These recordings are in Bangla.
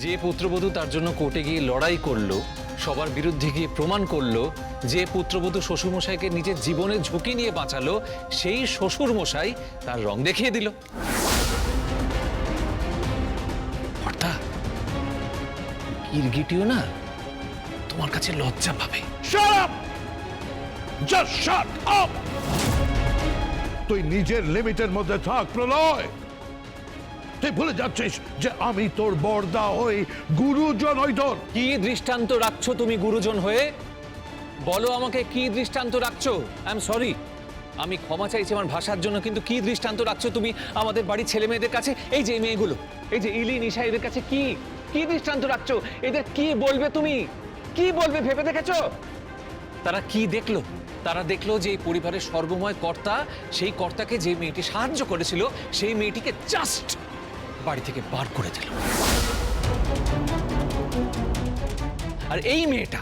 যে পুত্রবধূ তার জন্য কোর্টে গিয়ে লড়াই করলো, সবার বিরুদ্ধে গিয়ে প্রমাণ করলো, যে পুত্রবধূ শ্বশুরমশাইকে নিজের জীবনের ঝুঁকি নিয়ে বাঁচালো, সেই শ্বশুরমশাই তার রং দেখিয়ে দিল। অর্থাৎ গিরগিটিও না তোমার কাছে লজ্জা পাবে। Shut up! Just shut up! তুই নিজের লিমিটের মধ্যে থাক প্রলয়। তুই ভুলে যাচ্ছিস যে আমি তোর বড়দা হই, গুরুজন হই তোর। কি দৃষ্টান্ত রাখছো তুমি গুরুজন হয়ে? বলো আমাকে, কি দৃষ্টান্ত রাখছো? আই এম সরি, আমি ক্ষমা চাইছি আমার ভাষার জন্য, কিন্তু কি দৃষ্টান্ত রাখছো তুমি আমাদের বাড়ির ছেলে মেয়েদের কাছে? এই যে মেয়েগুলো, এই যে ইলি, নিশা, এদের কাছে কি কি দৃষ্টান্ত রাখছো? এদের কি বলবে তুমি? কি বলবে ভেবে দেখেছো? তারা কি দেখলো? তারা দেখলো যে এই পরিবারের সর্বময় কর্তা, সেই কর্তাকে যে মেয়েটি সাহায্য করেছিল, সেই মেয়েটিকে জাস্ট বাড়ি থেকে বার করে দিল। আর এই মেয়েটা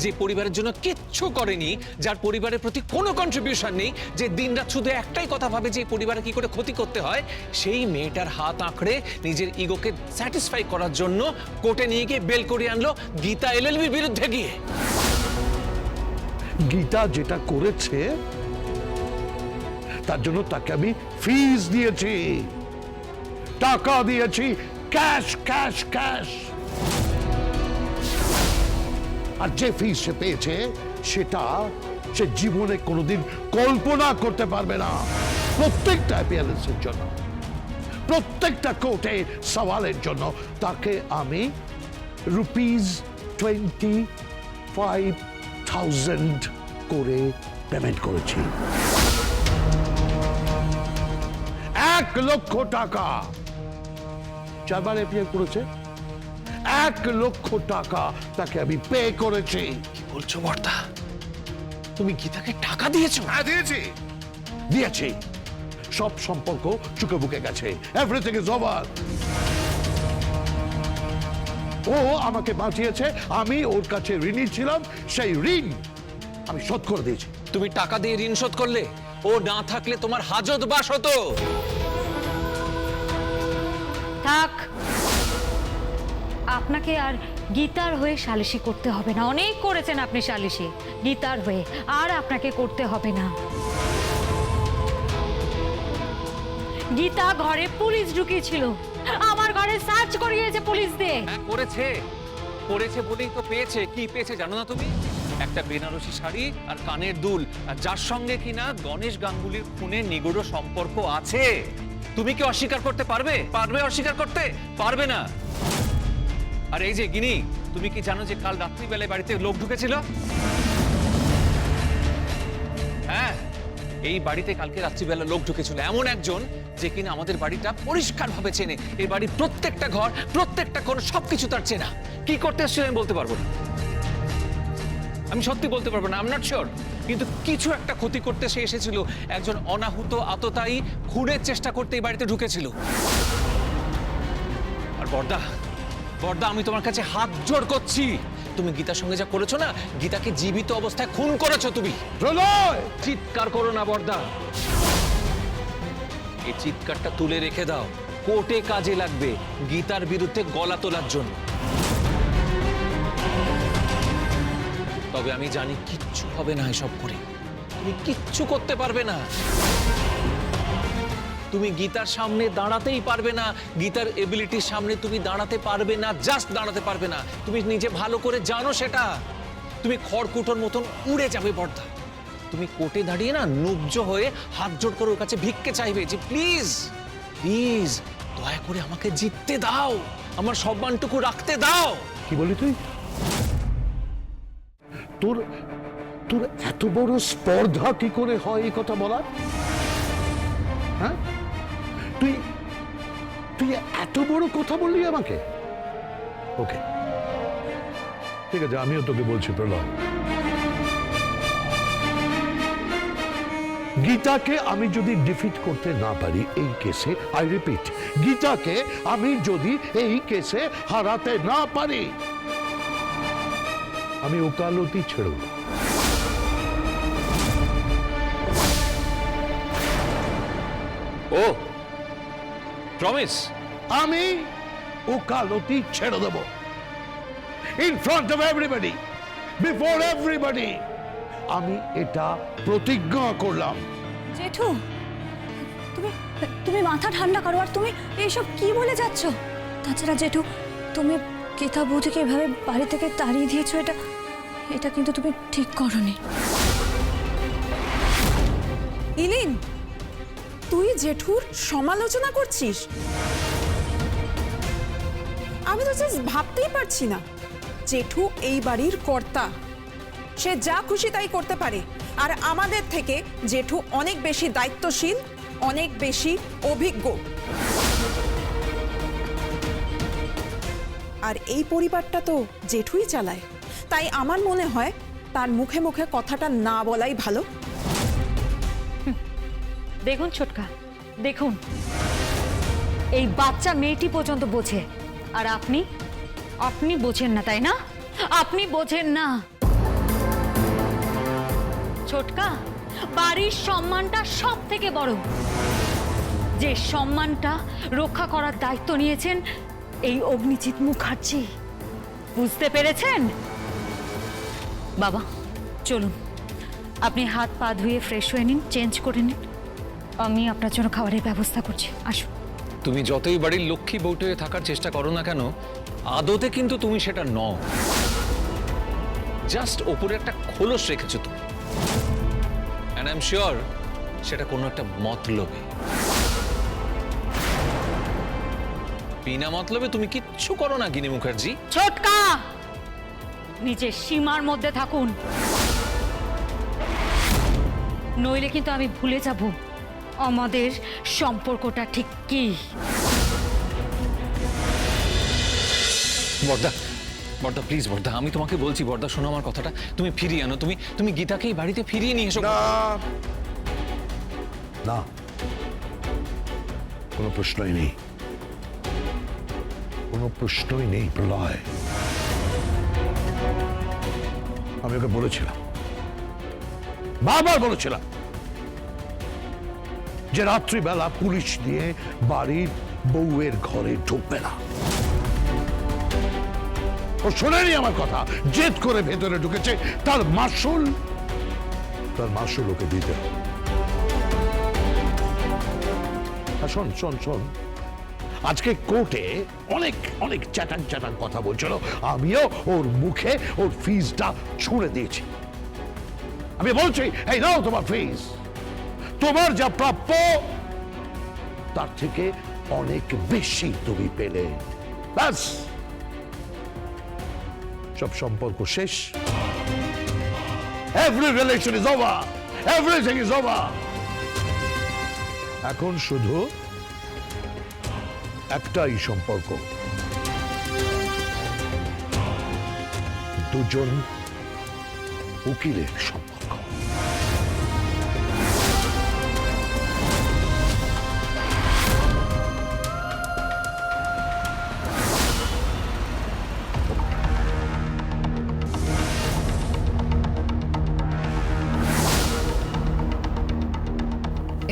যে পরিবারের জন্য কিচ্ছু করেনি, যার পরিবারের প্রতি কোনো কন্ট্রিবিউশন নেই, যে দিনরাত শুধু একটাই কথা ভাবে যে পরিবারে কি করে ক্ষতি করতে হয়, সেই মেয়েটার হাত আঁকড়ে নিজের ইগোকে স্যাটিসফাই করার জন্য কোর্টে নিয়ে গিয়ে বেল করে আনলো গীতা এলএলবির বিরুদ্ধে গিয়ে। গীতা যেটা করেছে তার জন্য তাকে আমি ফিস দিয়েছি, টাকা দিয়েছি, ক্যাশ ক্যাশ ক্যাশ। আর যে ফিস সে পেয়েছে সেটা সে জীবনে কোনোদিন কল্পনা করতে পারবে না। প্রত্যেকটা অ্যাপিয়ারেন্সের জন্য, প্রত্যেকটা কোর্টে সওয়ালের জন্য তাকে আমি ₹25,000 করে পেমেন্ট করেছি। 1 লক্ষ টাকা। 4 বার অ্যাপিয়ার করেছে, 1 লক্ষ টাকা তাকে আমি পে করেছি। কি বলছো বর্দা? তুমি গীতাকে টাকা দিয়েছো? হ্যাঁ দিয়েছি, দিয়েছি। সব সম্পর্ক চুকে বুকে গেছে। Everything is over. ও আমাকে বাঁচিয়েছে, আমি ওর কাছে ঋণী ছিলাম, সেই ঋণ আমি শোধ করে দিয়েছি। তুমি টাকা দিয়ে ঋণ শোধ করলে? ও না থাকলে তোমার হাজত বাস হতো। থাক, আপনাকে আর গীতার হয়ে সালিশি করতে হবে না। অনেক করেছেন আপনি সালিশি গীতার হয়ে, আর আপনাকে করতে হবে না। গীতা ঘরে পুলিশ ঢুকিয়েছিল, আমার ঘরে সার্চ করিয়েছে পুলিশ দিয়ে। হ্যাঁ করেছে, করেছে বলেই তো পেয়েছে। কি পেয়েছে জানো না তুমি? একটা বেনারসি শাড়ি আর কানের দুল, আর যার সঙ্গে কিনা গণেশ গাঙ্গুলির খুনে নিগূঢ় সম্পর্ক আছে। তুমি কি অস্বীকার করতে পারবে? পারবে অস্বীকার করতে? পারবে না। আর এই যে গিনি, তুমি কি জানো যে কাল রাত্রিবেলায় বাড়িতে লোক ঢুকেছিল? হ্যাঁ, এই বাড়িতে কালকে রাত্রিবেলা লোক ঢুকেছিল, এমন একজন যে কিনা আমাদের বাড়িটা পরিষ্কার ভাবে চেনে। এই বাড়ির প্রত্যেকটা ঘর, প্রত্যেকটা কোণ, সবকিছু তার চেনা। কি করতে এসেছিল আমি বলতে পারবো না, আমি সত্যি বলতে পারবো না, আই এম নট শিওর। কিন্তু কিছু একটা ক্ষতি করতে সে এসেছিল। একজন অনাহুত আততায়ী খুনের চেষ্টা করতে এই বাড়িতে ঢুকেছিল। আর বর্দা, বর্দা, আমি তোমার কাছে হাত জোড় করছি, তুমি গীতার সঙ্গে যা করেছো না, গীতাকে জীবিত অবস্থায় খুন করেছো তুমি। প্রলয়, চিৎকার করো না বর্দা, এই চিৎকারটা তুলে রেখে দাও, কোর্টে কাজে লাগবে গীতার বিরুদ্ধে গলা তোলার জন্য। তবে আমি জানি কিচ্ছু হবে না এসব করে, তুমি কিচ্ছু করতে পারবে না। তুমি গীতার সামনে দাঁড়াতেই পারবে না, গীতার এবিলিটির সামনে তুমি দাঁড়াতে পারবে না, জাস্ট দাঁড়াতে পারবে না। তুমি নিজে ভালো করে জানো সেটা। তুমি খড়কুটোর মতন উড়ে যাবে বর্দা। তুমি কোর্টে দাঁড়িয়ে না নুব্জ হয়ে হাত জোড় করে ওর কাছে ভিক্ষে চাইবে যে প্লিজ প্লিজ দয়া করে আমাকে জিততে দাও, আমার সম্মানটুকু রাখতে দাও। কি বলি তুই? তোর তোর এত বড় স্পর্ধা কি করে হয় এই কথা বলার? হ্যাঁ, তুই তুই এত বড় কথা বললি আমাকে? ওকে, ঠিক আছে, আমিও তোকে বলছি প্রলয়, গীতাকে আমি যদি ডিফিট করতে না পারি এই কেসে, আই রিপিট, গীতাকে আমি যদি এই কেসে হারাতে না পারি, আমি ওকালতি ছেড়ব। ও প্রমিস? আমি ওকালতি ছেড়ে দেব in front of everybody, before everybody. আমি এটা প্রতিজ্ঞা করলাম। জেঠু, তুমি তুমি মাথা ঠান্ডা করো। আর তুমি এইসব কি বলে যাচ্ছ? তাছাড়া জেঠু, তুমি গীতা বৌদিকে এভাবে বাড়ি থেকে তাড়িয়ে দিয়েছো, এটা কিন্তু তুমি ঠিক করনি। ইলিন, তুই জেঠুর সমালোচনা করছিস? আমি তো জাস্ট ভাবতেই পারছি না। জেঠু এই বাড়ির কর্তা, সে যা খুশি তাই করতে পারে। আর আমাদের থেকে জেঠু অনেক বেশি দায়িত্বশীল, অনেক বেশি অভিজ্ঞ। আর এই পরিবারটা তো জেঠুই চালায়। তাই আমার মনে হয় তার মুখে মুখে কথাটা না বলাই ভালো। দেখুন ছোটকা, দেখুন, এই বাচ্চা মেয়েটি পর্যন্ত বোঝে, আর আপনি আপনি বোঝেন না, তাই না? আপনি বোঝেন না। ছোটকা, বাড়ির সম্মানটা সব থেকে বড়। যে সম্মানটা রক্ষা করার দায়িত্ব নিয়েছেন এই অগ্নিজিৎ মুখার্জি, বুঝতে পেরেছেন? বাবা চলুন, আপনি হাত পা ধুয়ে ফ্রেশ হয়ে নিন, চেঞ্জ করে নিন। আমি আপনার জন্য খাবারের ব্যবস্থা করছি, আসুন। তুমি যতই বাড়ির লক্ষ্মী বউটে হয়ে থাকার চেষ্টা করো না কেন, আদতে কিন্তু তুমি সেটা নও। জাস্ট ওপরে একটা খোলস রেখেছো তুমি, অ্যান্ড আই এম শিওর সেটা কোনো একটা মতলবে। বিনা মতলবে তুমি কিচ্ছু করো না গিনি মুখার্জি। ছোটকা, নিজের সীমার মধ্যে থাকুন, নইলে কিন্তু আমি ভুলে যাব আমাদের সম্পর্কটা ঠিক কি। বর্দা, বর্দা প্লিজ বর্দা, আমি তোমাকে বলছি বর্দা, শোনো আমার কথাটা, তুমি ফিরিয়ে আনো, তুমি গীতাকে এই বাড়িতে ফিরিয়ে নিয়ে এসো। না না, কোনো প্রশ্নই নেই, কোনো প্রশ্নই নেই প্রলয়। আমি ওকে বলেছিলাম, বারবার বলেছিলাম যে রাত্রিবেলা পুলিশ নিয়ে বাড়ির বউয়ের ঘরে ঢুকবে না। ও শোনেনি আমার কথা, জেদ করে ভেতরে ঢুকেছে। তার মাসুল ওকে দিতে হবে। শোন শোন শোন, আজকে কোর্টে অনেক অনেক চ্যাটাং চ্যাটাং কথা বলছিল, আমিও ওর মুখে ওর ফিজটা ছুঁড়ে দিয়েছি। আমি বলছি, এই নাও তোমার ফিজ, তোমার যা প্রাপ্য তার থেকে অনেক বেশি তুমি পেলে। ব্যাস, সব সম্পর্ক শেষ। Every relation is over. Everything is over. এখন শুধু একটাই সম্পর্ক, দুজন উকিলের সম্পর্ক।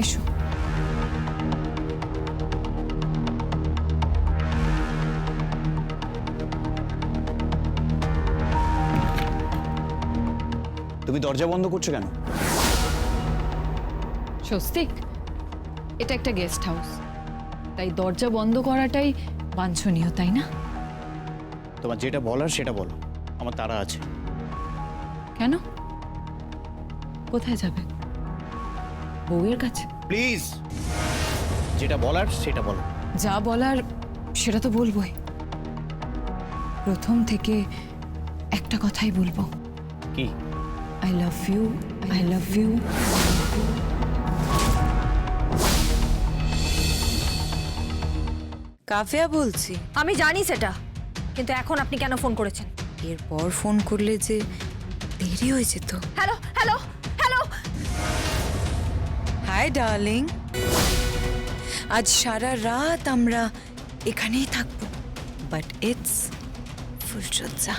এসো। তুমি দরজা বন্ধ করছো কেন? স্বস্তিক, এটা একটা গেস্ট হাউস, তাই দরজা বন্ধ করাটাই বাঞ্ছনীয়, তাই না? তোমার যেটা বলার সেটা বলো, আমার তাড়া আছে। কেন? কোথায় যাবে? বউয়ের কাছে? প্লিজ, যেটা বলার সেটা বলো। যা বলার সেটা তো বলবোই। প্রথম থেকে একটা কথাই বলবো। কি? I love you, I love you. কাফিয়া বলছি। আমি জানি সেটা, কিন্তু এখন আপনি কেন ফোন করেছেন? এরপর ফোন করলে যে দেরি হয়ে যেত। Hello hello hello, hi darling, আজ সারা রাত আমরা এখানেই থাকবো, বাট ইটস ফুলসজ্জা।